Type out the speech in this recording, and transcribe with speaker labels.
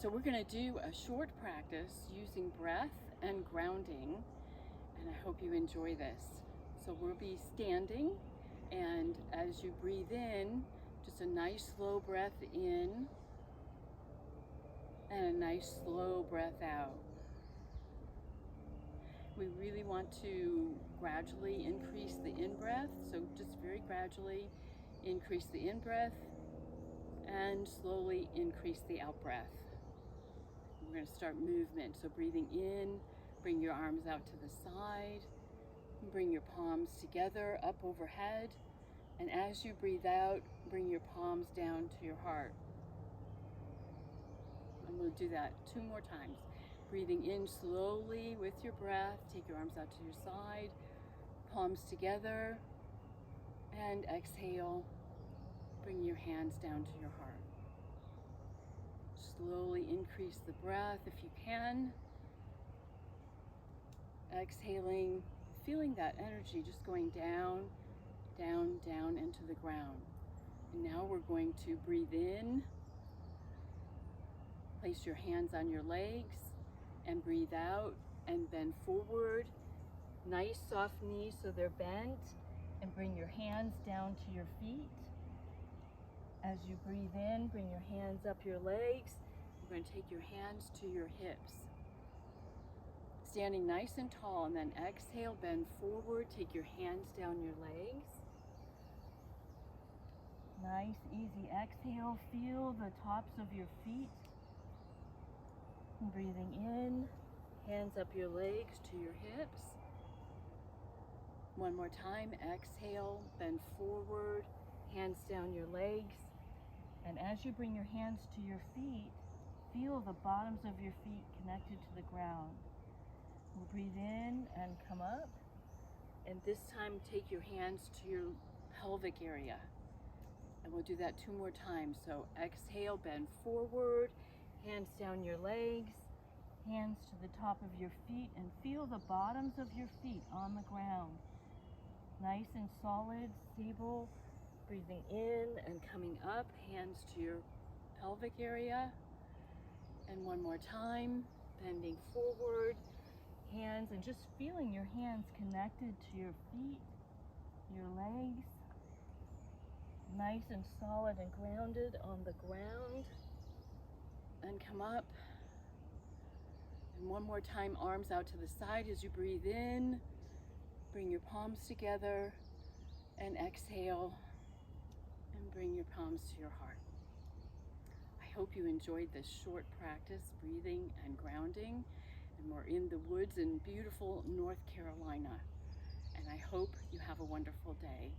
Speaker 1: So we're going to do a short practice using breath and grounding, and I hope you enjoy this. So we'll be standing, and as you breathe in, just a nice slow breath in and a nice slow breath out. We really want to gradually increase the in-breath, so just very gradually increase the in-breath and slowly increase the out-breath. We're going to start movement. So breathing in, bring your arms out to the side, bring your palms together up overhead, and as you breathe out, bring your palms down to your heart. And we'll do that 2 more times. Breathing in slowly with your breath, take your arms out to your side, palms together, and exhale, bring your hands down to your heart. Slowly increase the breath if you can. Exhaling, feeling that energy just going down, down, down into the ground. And now we're going to breathe in. Place your hands on your legs and breathe out and bend forward. Nice soft knees so they're bent, and bring your hands down to your feet. As you breathe in, bring your hands up your legs. You're going to take your hands to your hips. Standing nice and tall, and then exhale, bend forward, take your hands down your legs. Nice, easy exhale, feel the tops of your feet. And breathing in, hands up your legs to your hips. One more time, exhale, bend forward, hands down your legs. And as you bring your hands to your feet, feel the bottoms of your feet connected to the ground. We'll breathe in and come up. And this time, take your hands to your pelvic area. And we'll do that 2 more times. So exhale, bend forward, hands down your legs, hands to the top of your feet, and feel the bottoms of your feet on the ground. Nice and solid, stable. Breathing in and coming up, hands to your pelvic area. And one more time, bending forward, hands, and just feeling your hands connected to your feet, your legs. Nice and solid and grounded on the ground. And come up. And one more time, arms out to the side as you breathe in. Bring your palms together and exhale. And bring your palms to your heart. I hope you enjoyed this short practice, breathing and grounding. And we're in the woods in beautiful North Carolina. And I hope you have a wonderful day.